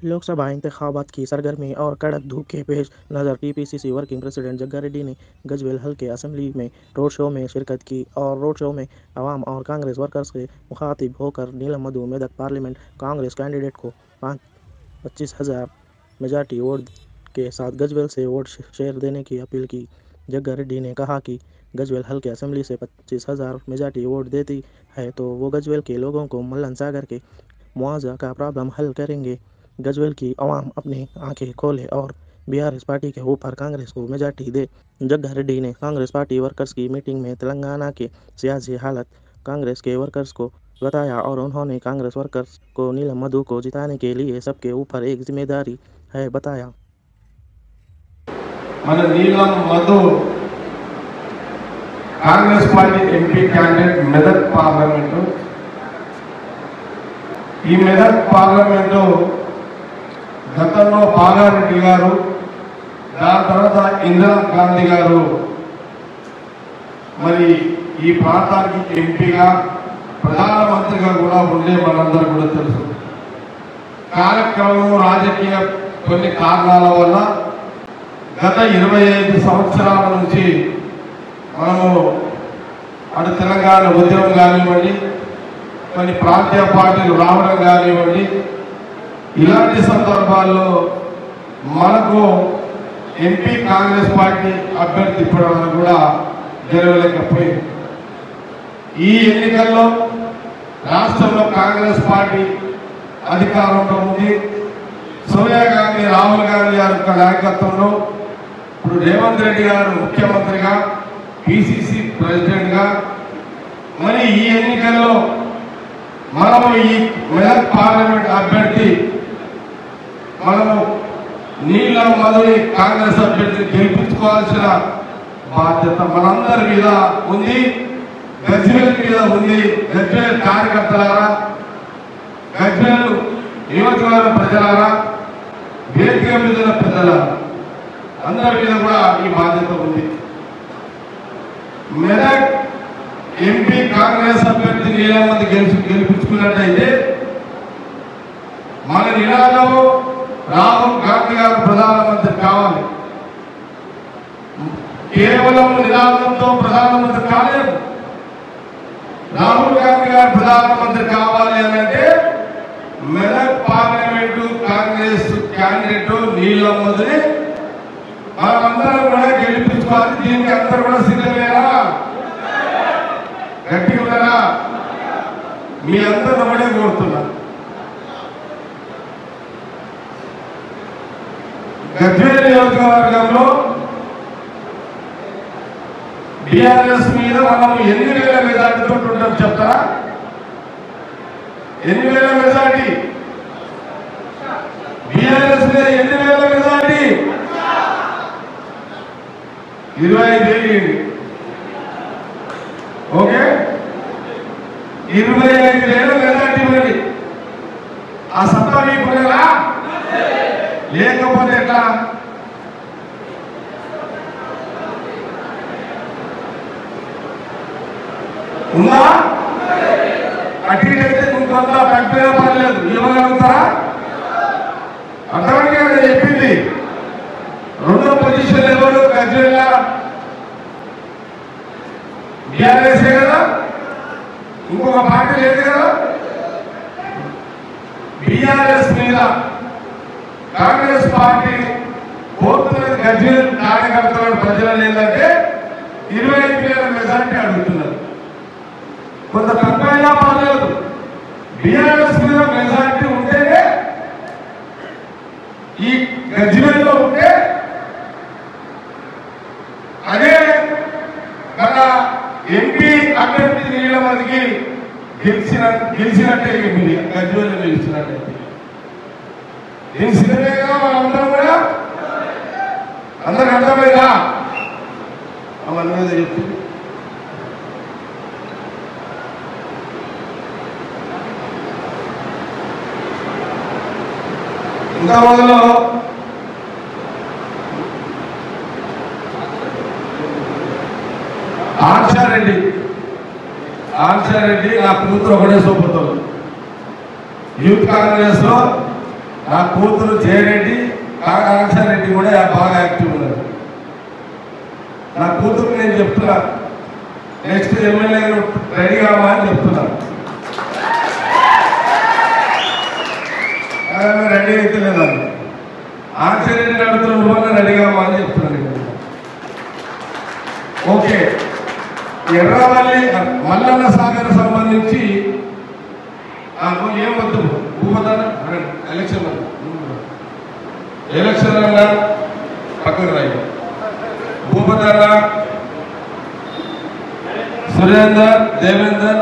लोकसभा इंतखाबात की सरगर्मी और कड़क धूप के पेश नज़र टीपीसीसी वर्किंग प्रेसिडेंट जग्गा रेड्डी ने गजवेल हल्के असेंबली में रोड शो में शिरकत की और रोड शो में अवाम और कांग्रेस वर्कर्स से मुखातिब होकर नीलम मधु मेदक पार्लियामेंट कांग्रेस कैंडिडेट को 25,000 मेजॉरिटी वोट के साथ गजवेल से वोट शेयर देने की अपील की। जग्गा रेड्डी ने कहा कि गजवेल हल्के असेंबली से 25,000 मेजॉरिटी वोट देती है तो वो गजवेल के लोगों को मल्लन सागर के मुआवजा का प्रॉब्लम हल करेंगे। गजवेल की अवाम अपनी आंखें खोले और बीआरएस पार्टी के ऊपर कांग्रेस को मेजॉरिटी दे। जग्गा रेड्डी ने कांग्रेस पार्टी वर्कर्स की मीटिंग में तेलंगाना के सियासी हालत कांग्रेस के वर्कर्स को बताया और उन्होंने कांग्रेस वर्कर्स को नीलम मधु को जिताने के लिए सबके ऊपर एक जिम्मेदारी है बताया। మన నీలం Madhu Congress party MP candidate Medak parliament ఈ మెదక్ పార్లమెంటు గతంలో బాగారెడ్డి గారు దాని తర్వాత ఇందిరా గాంధీ గారు మరి ఈ ప్రాంతానికి ఎంపీగా ప్రధానమంత్రిగా కూడా ఉండే మనందరూ కూడా తెలుసు. కార్యక్రమం రాజకీయ కొన్ని కారణాల వల్ల గత 25 సంవత్సరాల నుంచి మనము అటు తెలంగాణ ఉద్యమం కానివ్వండి, కొన్ని ప్రాంతీయ పార్టీలు రావడం కానివ్వండి, ఇలాంటి సందర్భాల్లో మనకు ఎంపీ కాంగ్రెస్ పార్టీ అభ్యర్థి ఇప్పటివరకు కూడా గెలవలేకపోయింది. ఈ ఎన్నికల్లో రాష్ట్రంలో కాంగ్రెస్ పార్టీ అధికారంలో ఉంది. సోనియా గాంధీ, రాహుల్ గాంధీ గారి యొక్క నాయకత్వంలో ఇప్పుడు రేవంత్ రెడ్డి గారు ముఖ్యమంత్రిగా, పిసిసి ప్రెసిడెంట్గా, మరి ఈ ఎన్నికల్లో మనము ఈ మెదక్ పార్లమెంట్ అభ్యర్థి మనము నీలం మధుని కాంగ్రెస్ అభ్యర్థిని గెలిపించుకోవాల్సిన బాధ్యత మనందరి మీద ఉంది, గజ్వేల్ మీద ఉంది. గజ్వేల్ కార్యకర్తలారా, గజ్వేల్ నియోజకవర్గ ప్రజలారా, వేదిక మీద పెద్దలారా, అందరి మీద కూడా ఈ బాధ్యత ఉంది. మెదక్ ఎంపీ కాంగ్రెస్ అభ్యర్థి నీలం మధు గెలిపించుకున్నట్టయితే మన నినాదం రాహుల్ గాంధీ గారు ప్రధానమంత్రి కావాలి. కేవలం నినాదంతో ప్రధానమంత్రి కాలేదు. రాహుల్ గాంధీ గారు ప్రధానమంత్రి కావాలి అని అంటే మెదక్ పార్లమెంటు కాంగ్రెస్ క్యాండిడేట్ నీలం మధుని మనమందరం కూడా గెలిపించుకోవాలి. దీనికి అందరూ కూడా సిద్ధమేనా? గట్టిగా ఉన్నారా? మీ అందరూ ఒకటే కోరుతున్నా. గజ్వేల్ నియోజకవర్గంలో బీఆర్ఎస్ మీద మనం 8,000 మెజార్టీతో ఉంటాం చెప్తారా? 8,000 మెజార్టీ బీఆర్ఎస్ మీద 8,000 మెజార్టీ 25,000. ఓకే, 25,000 మెజార్టీ మరి ఆ సత్తా మీకు ఉండేలా? లేకపోతే ఎట్లా? ఉందా? అట్లయితే ఇంకొంత తగ్గినా పర్లేదు, ఇవ్వగలుగుతారా? అర్థమైంది కదా చెప్పింది. రెండో పొజిషన్ ఎవరు? గజ్వేల్ బీఆర్ఎస్ కదా, ఇంకొక పార్టీ లేదు కదా. బీఆర్ఎస్ మీద కాంగ్రెస్ పార్టీ కోరుతున్నది గజ్వేల్ కార్యకర్తల ప్రజలు ఏంటంటే 25,000 మెజార్టీ అడుగుతున్నారు. కొంత తక్కువైనా పర్లేదు, బీఆర్ఎస్ మీద మెజార్టీ ఉంటేనే ఈ గజ్వేల్లో ఉంటే అదే మన ఎంపీ అభ్యర్థి నీలం మధుకి గెలిచినట్టే. గజ్వేల్లో గెలిచినట్టయితే గెలిచినదే కదా మనందరం కూడా. అందరికి అర్థమైందా? అవన్నీ చెప్తుంది. ఇంకా మొదలు ఆన్షారెడ్డి నా కూతురు ఒకటే సోపుతారు. యూత్ కాంగ్రెస్ లో నా కూతురు జయరెడ్డి కాకాక్షరెడ్డి కూడా బాగా యాక్టివ్ ఉన్నారు. నా కూతురు నేను చెప్తున్నా, నెక్స్ట్ ఎమ్మెల్యే రెడీ కావా అని చెప్తున్నా. రెడీ అయితే లేదని ఆక్షరెడ్డి అడుగుతున్న వల్ల రెడీ కావా అని చెప్తున్నాను. ఓకే, ఎర్రవల్లి మల్లన్న సాగర్ సంబంధించి ఏం వద్దు భూపతారా ఎలక్షన్ అన్నా పక్కకు రాయి. భూపతారా, సురేందర్, దేవేందర్,